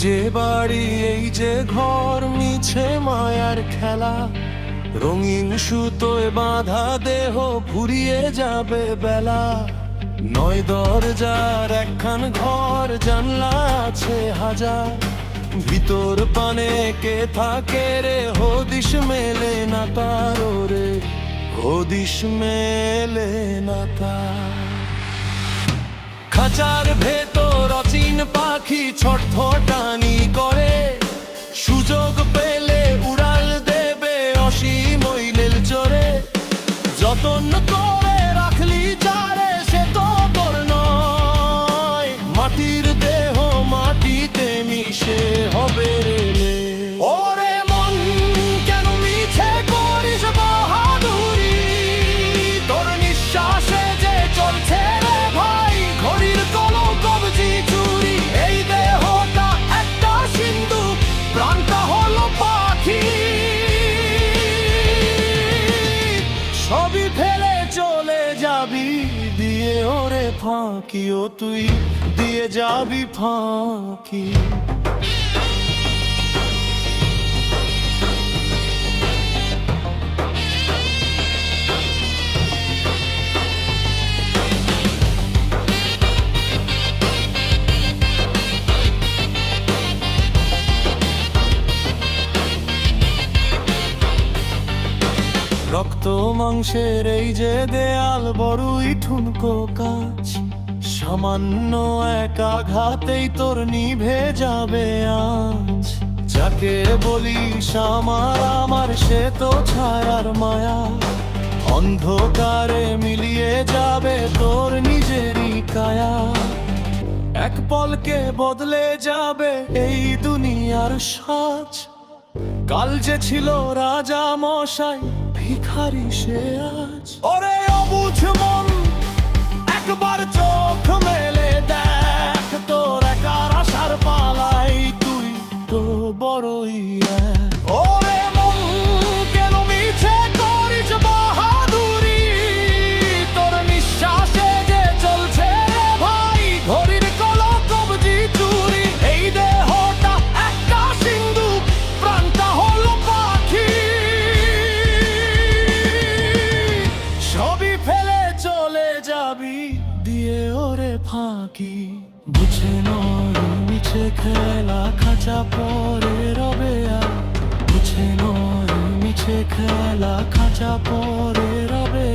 যে বাড়ি এই যে ঘর, মিছে মায়ার খেলা। রঙিন সুতোয় বাঁধা দেহ, ফুরিয়ে যাবে বেলা। নয় দরজার একখান ঘর, জানলা আছে হাজার। ভিতর পানে কে থাকে রে, হদিশ মেলে না তার রে, হদিশ মেলে না তার। খাঁচার ভেতর অচিন পাখি ছটফটানি করে, সুযোগ পেলে উড়াল দেবে অসীম লীল চড়ে। যতন করে রাখলি যারে, সে তো তোর নয়। মাটির দেহ মাটিতে মিশে হবে রে। ওরে মন, কেন মিছে করিস বাহাদুরি? তোর নিঃশ্বাসে যে চলছে রে ভাই, ঘড়ির কলম কবজি চুরি। এই দেহটা একটা সিন্ধুক, প্রাণটা হলো পাখি। সবই ফেলে চলে যাবি দিয়ে ওরে ফাঁকি, ও তুই দিয়ে যাবি ফাঁকি। রক্ত মাংসের এই যে দেয়াল, বড়ই ঠুনকো কাজ। সামান্য এক আঘাতেই তোর নিভে যাবে আজ। যাকে বলিস আমার আমার, সে তো ছায়ার মায়া। অন্ধকারে মিলিয়ে যাবে তোর নিজেরই কায়া। এক পলকে বদলে যাবে এই দুনিয়ার সাজ। কাল যে ছিল রাজা মশাই, ভিখারি সে আজ। ওরে অবুঝ মন, একবার চোখ মেলে দেখ, তোর একার আশার পালাই তুই তো বড়ই এক। ওরে মন, কেন মিছে করিস বাহাদুরি? তোর নিঃশ্বাসে যে চলছে রে ভাই, ঘড়ির কলম কবজি চুরি। এই দেহটা একটা সিন্ধুক, প্রাণটা হলো পাখি। সবই ফেলে চলে যাবি দিয়ে ওরে ফাঁকি। বুঝে নয় মিছে খেলা, খাঁচা পরে রবে আর। বুঝে নয় মিছে খেলা, খাঁচা পরে রবে